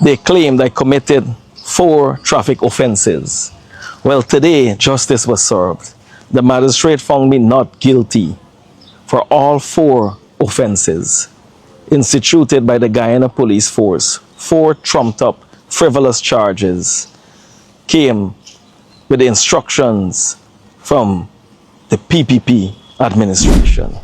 They claimed I committed 4 traffic offenses. Well, today, justice was served. The magistrate found me not guilty for all 4 offenses instituted by the Guyana police force. 4 trumped-up, frivolous charges came with the instructions from the PPP administration.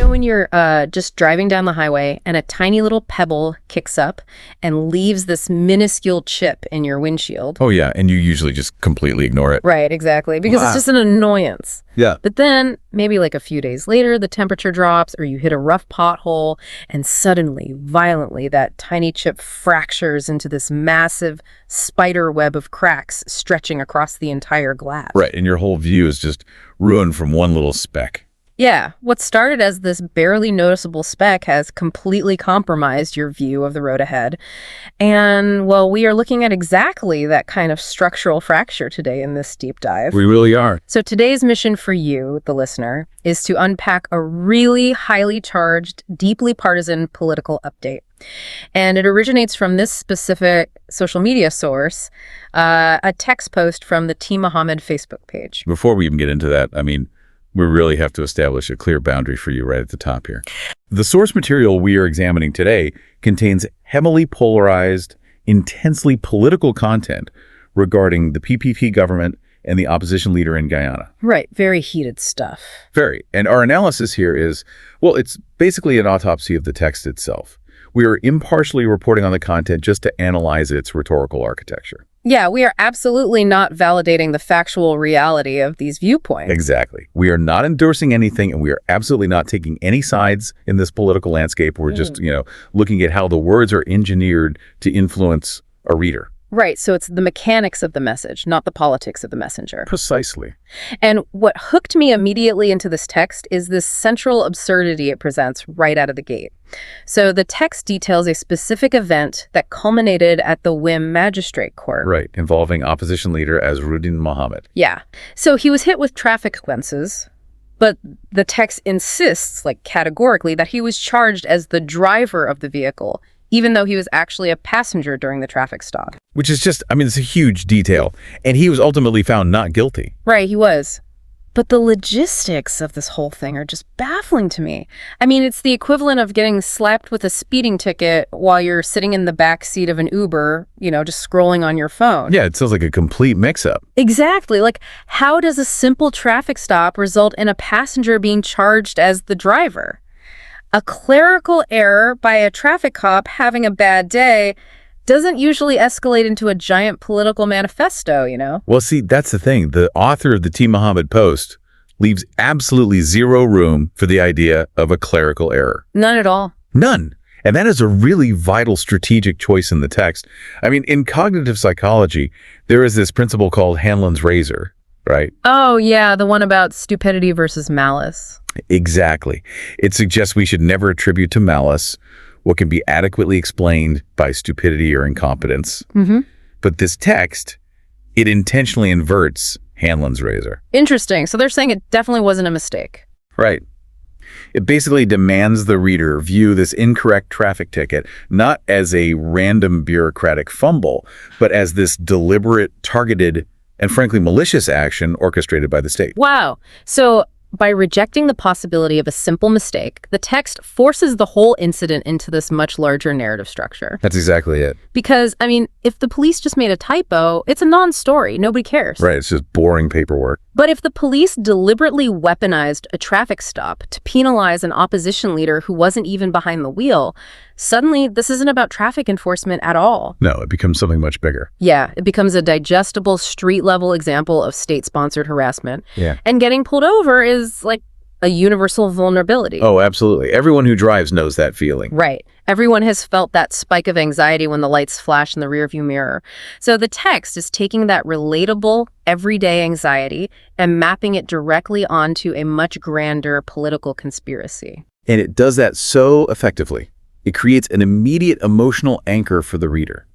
When you're just driving down the highway and a tiny little pebble kicks up and leaves this minuscule chip in your windshield. Oh, yeah. And you usually just completely ignore it. Right, exactly. Because it's just an annoyance. Yeah. But then maybe like a few days later, the temperature drops or you hit a rough pothole and suddenly, violently, that tiny chip fractures into this massive spider web of cracks stretching across the entire glass. Right. And your whole view is just ruined from one little speck. Yeah, what started as this barely noticeable speck has completely compromised your view of the road ahead. And, well, we are looking at exactly that kind of structural fracture today in this deep dive. We really are. So today's mission for you, the listener, is to unpack a really highly charged, deeply partisan political update. And it originates from this specific social media source, a text post from the T. Mohamed Facebook page. Before we even get into that, I mean, we really have to establish a clear boundary for you right at the top here. The source material we are examining today contains heavily polarized, intensely political content regarding the PPP government and the opposition leader in Guyana. Right, very heated stuff. Very. And our analysis here is, well, it's basically an autopsy of the text itself. We are impartially reporting on the content just to analyze its rhetorical architecture. Yeah, we are absolutely not validating the factual reality of these viewpoints. Exactly. We are not endorsing anything, and we are absolutely not taking any sides in this political landscape. We're just, looking at how the words are engineered to influence a reader. Right, so it's the mechanics of the message, not the politics of the messenger. Precisely. And what hooked me immediately into this text is this central absurdity it presents right out of the gate. So the text details a specific event that culminated at the Whim Magistrate Court. Right, involving opposition leader Azruddin Mohamed. Yeah. So he was hit with traffic offenses, but the text insists, categorically, that he was charged as the driver of the vehicle, even though he was actually a passenger during the traffic stop. Which is just, it's a huge detail. And he was ultimately found not guilty. Right, he was. But the logistics of this whole thing are just baffling to me. It's the equivalent of getting slapped with a speeding ticket while you're sitting in the back seat of an Uber, just scrolling on your phone. Yeah, it sounds like a complete mix-up. Exactly. How does a simple traffic stop result in a passenger being charged as the driver? A clerical error by a traffic cop having a bad day doesn't usually escalate into a giant political manifesto, Well, see, that's the thing. The author of the T. Mohamed post leaves absolutely zero room for the idea of a clerical error. None at all. None. And that is a really vital strategic choice in the text. In cognitive psychology, there is this principle called Hanlon's razor, right? Oh, yeah, the one about stupidity versus malice. Exactly. It suggests we should never attribute to malice what can be adequately explained by stupidity or incompetence. Mm-hmm. But this text, it intentionally inverts Hanlon's razor. Interesting. So they're saying it definitely wasn't a mistake. Right. It basically demands the reader view this incorrect traffic ticket not as a random bureaucratic fumble, but as this deliberate, targeted, and frankly malicious action orchestrated by the state. Wow. So by rejecting the possibility of a simple mistake, the text forces the whole incident into this much larger narrative structure. That's exactly it. Because, if the police just made a typo, it's a non-story. Nobody cares. Right, it's just boring paperwork. But if the police deliberately weaponized a traffic stop to penalize an opposition leader who wasn't even behind the wheel, suddenly this isn't about traffic enforcement at all. No, it becomes something much bigger. Yeah, it becomes a digestible street-level example of state-sponsored harassment. Yeah. And getting pulled over is like a universal vulnerability. Oh, absolutely. Everyone who drives knows that feeling. Right. Everyone has felt that spike of anxiety when the lights flash in the rearview mirror. So the text is taking that relatable, everyday anxiety and mapping it directly onto a much grander political conspiracy. And it does that so effectively. It creates an immediate emotional anchor for the reader.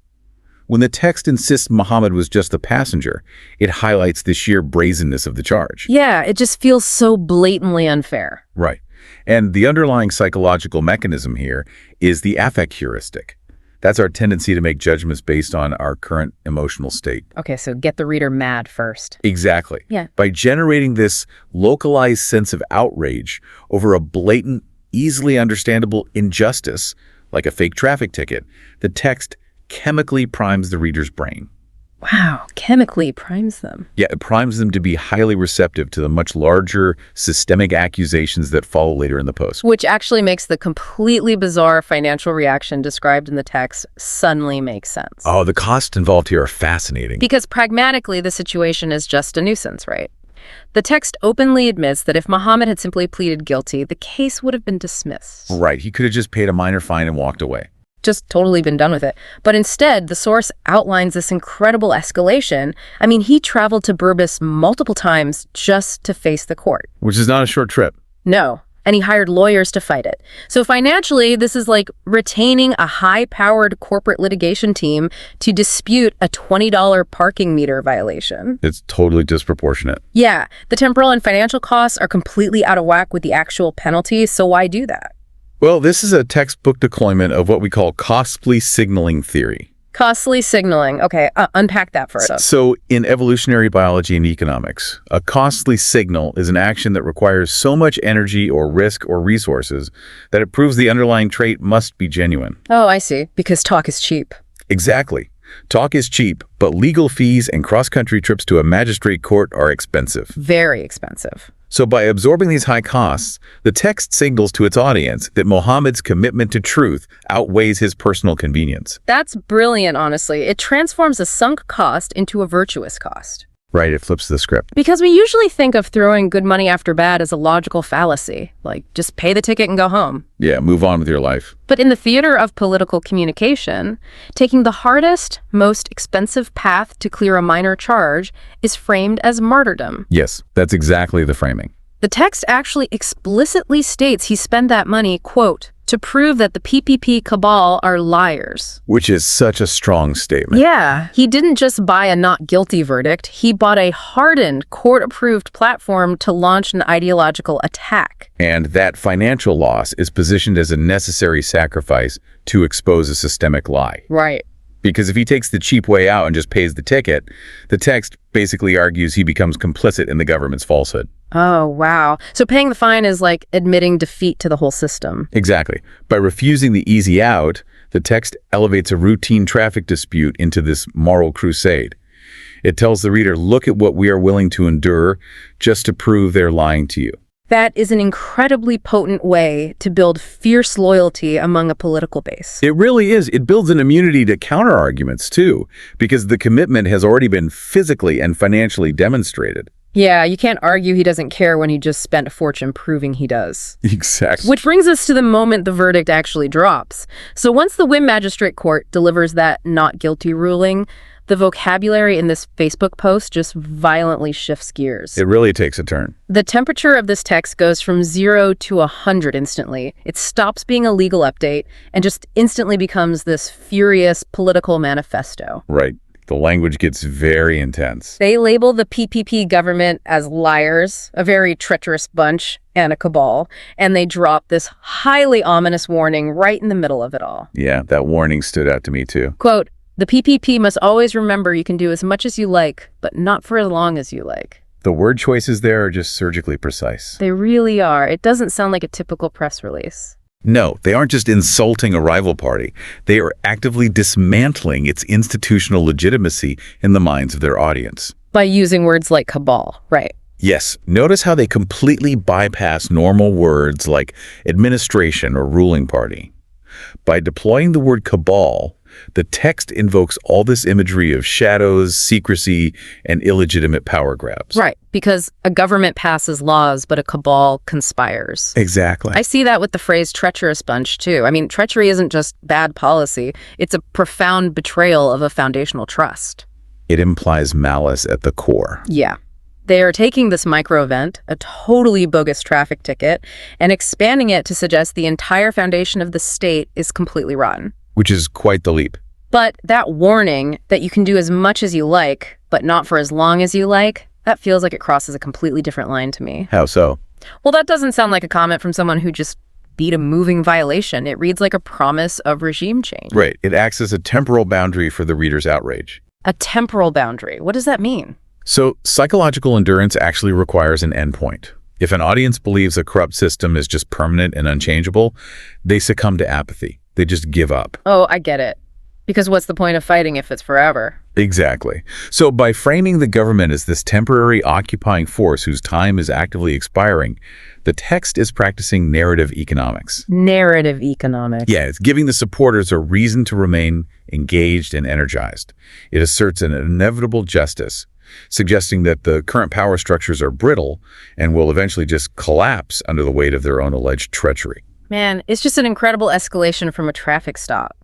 When the text insists Mohamed was just a passenger, it highlights the sheer brazenness of the charge. Yeah, it just feels so blatantly unfair. Right. And the underlying psychological mechanism here is the affect heuristic. That's our tendency to make judgments based on our current emotional state. Okay, so get the reader mad first. Exactly. Yeah. By generating this localized sense of outrage over a blatant, easily understandable injustice, like a fake traffic ticket, the text chemically primes the reader's brain. Wow, chemically primes them. Yeah, it primes them to be highly receptive to the much larger systemic accusations that follow later in the post. Which actually makes the completely bizarre financial reaction described in the text suddenly make sense. Oh, the costs involved here are fascinating. Because pragmatically, the situation is just a nuisance, right? The text openly admits that if Mohamed had simply pleaded guilty, the case would have been dismissed. Right, he could have just paid a minor fine and walked away. Just totally been done with it. But instead, the source outlines this incredible escalation. I mean, he traveled to Berbice multiple times just to face the court. Which is not a short trip. No. And he hired lawyers to fight it. So financially, this is like retaining a high-powered corporate litigation team to dispute a $20 parking meter violation. It's totally disproportionate. Yeah, the temporal and financial costs are completely out of whack with the actual penalty, so why do that? Well, this is a textbook deployment of what we call costly signaling theory. Costly signaling. Okay, unpack that for us. So in evolutionary biology and economics, a costly signal is an action that requires so much energy or risk or resources that it proves the underlying trait must be genuine. Oh, I see. Because talk is cheap. Exactly. Talk is cheap, but legal fees and cross-country trips to a magistrate court are expensive. Very expensive. So by absorbing these high costs, the text signals to its audience that Mohammed's commitment to truth outweighs his personal convenience. That's brilliant, honestly. It transforms a sunk cost into a virtuous cost. Right, it flips the script. Because we usually think of throwing good money after bad as a logical fallacy, like just pay the ticket and go home. Yeah, move on with your life. But in the theater of political communication, taking the hardest, most expensive path to clear a minor charge is framed as martyrdom. Yes, that's exactly the framing. The text actually explicitly states he spent that money, quote, to prove that the PPP cabal are liars. Which is such a strong statement. Yeah, he didn't just buy a not guilty verdict, he bought a hardened, court-approved platform to launch an ideological attack. And that financial loss is positioned as a necessary sacrifice to expose a systemic lie. Right. Because if he takes the cheap way out and just pays the ticket, the text basically argues he becomes complicit in the government's falsehood. Oh, wow. So paying the fine is like admitting defeat to the whole system. Exactly. By refusing the easy out, the text elevates a routine traffic dispute into this moral crusade. It tells the reader, look at what we are willing to endure just to prove they're lying to you. That is an incredibly potent way to build fierce loyalty among a political base. It really is. It builds an immunity to counter-arguments, too, because the commitment has already been physically and financially demonstrated. Yeah, you can't argue he doesn't care when he just spent a fortune proving he does. Exactly. Which brings us to the moment the verdict actually drops. So once the Whim Magistrate Court delivers that not guilty ruling, the vocabulary in this Facebook post just violently shifts gears. It really takes a turn. The temperature of this text goes from 0 to 100 instantly. It stops being a legal update and just instantly becomes this furious political manifesto. Right. The language gets very intense. They label the PPP government as liars, a very treacherous bunch, and a cabal, and they drop this highly ominous warning right in the middle of it all. Yeah, that warning stood out to me too. Quote, "The PPP must always remember you can do as much as you like, but not for as long as you like." The word choices there are just surgically precise. They really are. It doesn't sound like a typical press release. No, they aren't just insulting a rival party. They are actively dismantling its institutional legitimacy in the minds of their audience. By using words like cabal, right? Yes, notice how they completely bypass normal words like administration or ruling party. By deploying the word cabal, the text invokes all this imagery of shadows, secrecy, and illegitimate power grabs. Right, because a government passes laws, but a cabal conspires. Exactly. I see that with the phrase treacherous bunch, too. I mean, treachery isn't just bad policy. It's a profound betrayal of a foundational trust. It implies malice at the core. Yeah. They are taking this micro-event, a totally bogus traffic ticket, and expanding it to suggest the entire foundation of the state is completely rotten. Which is quite the leap. But that warning that you can do as much as you like, but not for as long as you like, that feels like it crosses a completely different line to me. How so? Well, that doesn't sound like a comment from someone who just beat a moving violation. It reads like a promise of regime change. Right. It acts as a temporal boundary for the reader's outrage. A temporal boundary. What does that mean? So psychological endurance actually requires an endpoint. If an audience believes a corrupt system is just permanent and unchangeable, they succumb to apathy. They just give up. Oh, I get it. Because what's the point of fighting if it's forever? Exactly. So by framing the government as this temporary occupying force whose time is actively expiring, the text is practicing narrative economics. Narrative economics. Yeah, it's giving the supporters a reason to remain engaged and energized. It asserts an inevitable justice, suggesting that the current power structures are brittle and will eventually just collapse under the weight of their own alleged treachery. Man, it's just an incredible escalation from a traffic stop.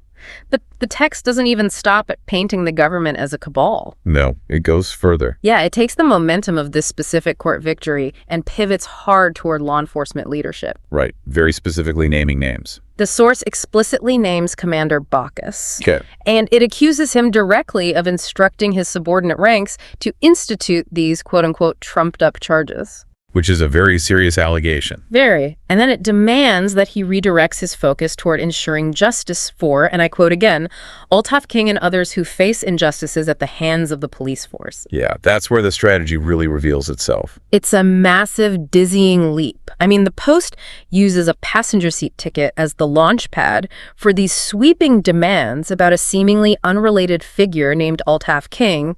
But the text doesn't even stop at painting the government as a cabal. No, it goes further. Yeah, it takes the momentum of this specific court victory and pivots hard toward law enforcement leadership. Right, very specifically naming names. The source explicitly names Commander Berbice, Okay. and it accuses him directly of instructing his subordinate ranks to institute these quote-unquote trumped-up charges. Which is a very serious allegation. Very. And then it demands that he redirects his focus toward ensuring justice for, and I quote again, Altaf King and others who face injustices at the hands of the police force. Yeah, that's where the strategy really reveals itself. It's a massive, dizzying leap. I mean, the Post uses a passenger seat ticket as the launch pad for these sweeping demands about a seemingly unrelated figure named Altaf King.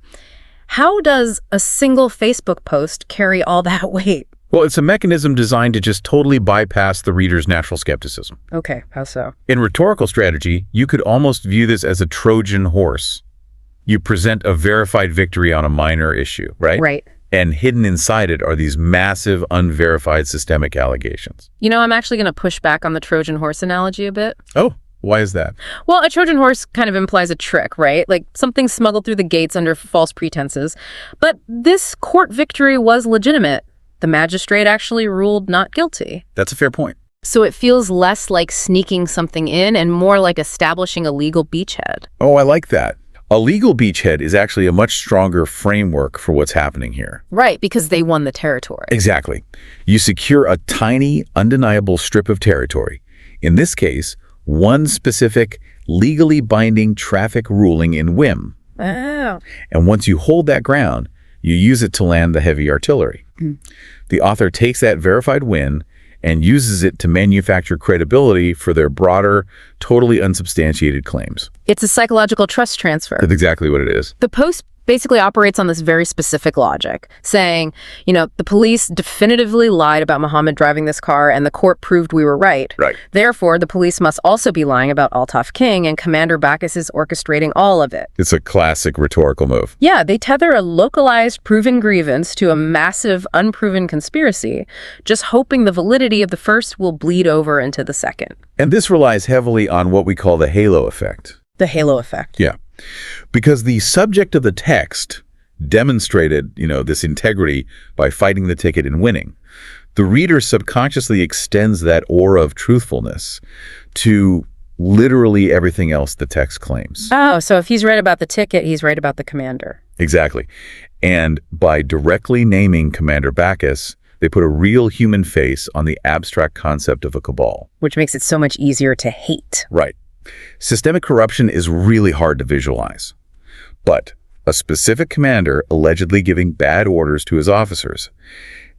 How does a single Facebook post carry all that weight? Well, it's a mechanism designed to just totally bypass the reader's natural skepticism. Okay, how so? In rhetorical strategy, you could almost view this as a Trojan horse. You present a verified victory on a minor issue, right? Right. And hidden inside it are these massive, unverified systemic allegations. You know, I'm actually going to push back on the Trojan horse analogy a bit. Oh, why is that? Well, a Trojan horse kind of implies a trick, right? Like something smuggled through the gates under false pretenses. But this court victory was legitimate. The magistrate actually ruled not guilty. That's a fair point. So it feels less like sneaking something in and more like establishing a legal beachhead. Oh, I like that. A legal beachhead is actually a much stronger framework for what's happening here. Right, because they won the territory. Exactly. You secure a tiny, undeniable strip of territory. In this case, one specific, legally binding traffic ruling in Whim. Oh. And once you hold that ground, you use it to land the heavy artillery. The author takes that verified win and uses it to manufacture credibility for their broader, totally unsubstantiated claims. It's a psychological trust transfer. That's exactly what it is. The Post basically operates on this very specific logic, saying, you know, the police definitively lied about Mohamed driving this car and the court proved we were right. Right. Therefore, the police must also be lying about Altaf King and Commander Berbice is orchestrating all of it. It's a classic rhetorical move. Yeah, they tether a localized proven grievance to a massive unproven conspiracy, just hoping the validity of the first will bleed over into the second. And this relies heavily on what we call the halo effect. The halo effect. Yeah. Because the subject of the text demonstrated, this integrity by fighting the ticket and winning. The reader subconsciously extends that aura of truthfulness to literally everything else the text claims. Oh, so if he's right about the ticket, he's right about the commander. Exactly. And by directly naming Commander Berbice, they put a real human face on the abstract concept of a cabal. Which makes it so much easier to hate. Right. Systemic corruption is really hard to visualize. But a specific commander allegedly giving bad orders to his officers,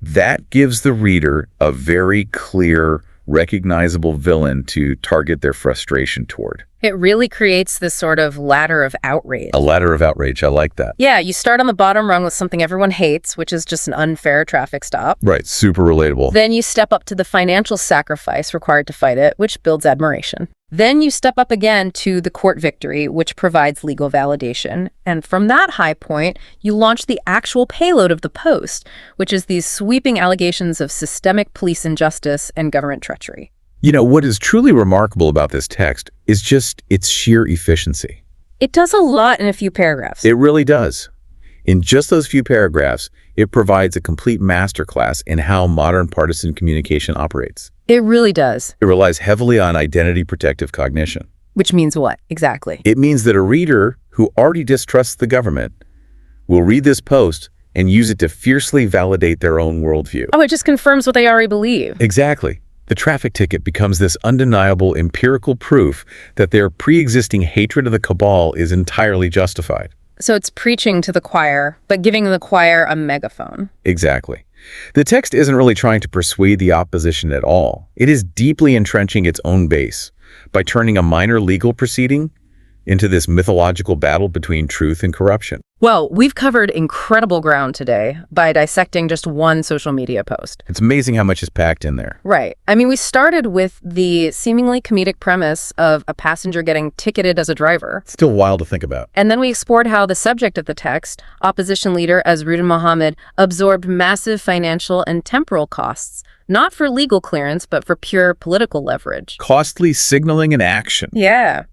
that gives the reader a very clear, recognizable villain to target their frustration toward. It really creates this sort of ladder of outrage. A ladder of outrage. I like that. Yeah, you start on the bottom rung with something everyone hates, which is just an unfair traffic stop. Right, super relatable. Then you step up to the financial sacrifice required to fight it, which builds admiration. Then you step up again to the court victory, which provides legal validation. And from that high point, you launch the actual payload of the Post, which is these sweeping allegations of systemic police injustice and government treachery. What is truly remarkable about this text is just its sheer efficiency. It does a lot in a few paragraphs. It really does. In just those few paragraphs, it provides a complete masterclass in how modern partisan communication operates. It really does. It relies heavily on identity protective cognition. Which means what, exactly? It means that a reader who already distrusts the government will read this post and use it to fiercely validate their own worldview. Oh, it just confirms what they already believe. Exactly. The traffic ticket becomes this undeniable empirical proof that their pre-existing hatred of the cabal is entirely justified. So it's preaching to the choir, but giving the choir a megaphone. Exactly. The text isn't really trying to persuade the opposition at all. It is deeply entrenching its own base by turning a minor legal proceeding into this mythological battle between truth and corruption. Well, we've covered incredible ground today by dissecting just one social media post. It's amazing how much is packed in there. Right. I mean, we started with the seemingly comedic premise of a passenger getting ticketed as a driver. It's still wild to think about. And then we explored how the subject of the text, opposition leader Azruddin Mohamed, absorbed massive financial and temporal costs, not for legal clearance, but for pure political leverage. Costly signaling and action. Yeah.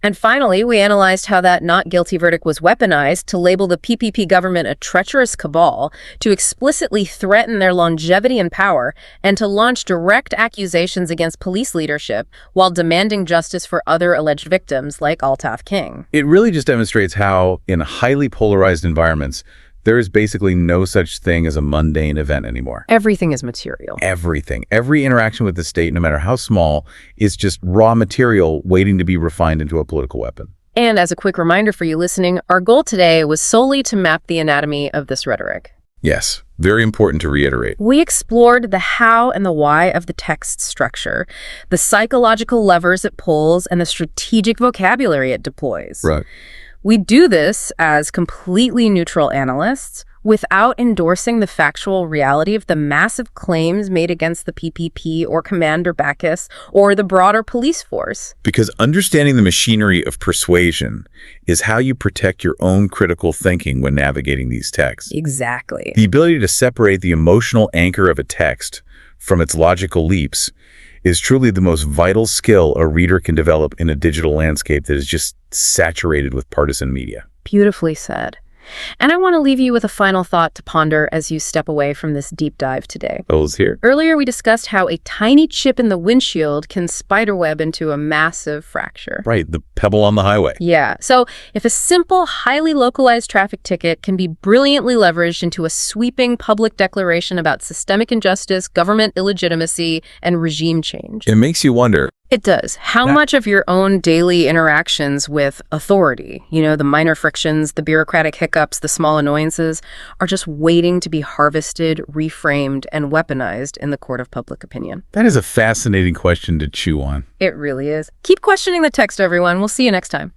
And finally, we analyzed how that not guilty verdict was weaponized to label the PPP government a treacherous cabal, to explicitly threaten their longevity and power, and to launch direct accusations against police leadership while demanding justice for other alleged victims like Altaf King. It really just demonstrates how, in highly polarized environments, there is basically no such thing as a mundane event anymore. Everything is material. Everything. Every interaction with the state, no matter how small, is just raw material waiting to be refined into a political weapon. And as a quick reminder for you listening, our goal today was solely to map the anatomy of this rhetoric. Yes, very important to reiterate. We explored the how and the why of the text structure, the psychological levers it pulls, and the strategic vocabulary it deploys. Right. We do this as completely neutral analysts without endorsing the factual reality of the massive claims made against the PPP or Commander Bacchus or the broader police force. Because understanding the machinery of persuasion is how you protect your own critical thinking when navigating these texts. Exactly. The ability to separate the emotional anchor of a text from its logical leaps is truly the most vital skill a reader can develop in a digital landscape that is just saturated with partisan media. Beautifully said. And I want to leave you with a final thought to ponder as you step away from this deep dive today. O's here. Earlier, we discussed how a tiny chip in the windshield can spiderweb into a massive fracture. Right, the pebble on the highway. Yeah. So if a simple, highly localized traffic ticket can be brilliantly leveraged into a sweeping public declaration about systemic injustice, government illegitimacy, and regime change. It makes you wonder. It does. How much of your own daily interactions with authority, the minor frictions, the bureaucratic hiccups, the small annoyances, are just waiting to be harvested, reframed, and weaponized in the court of public opinion? That is a fascinating question to chew on. It really is. Keep questioning the text, everyone. We'll see you next time.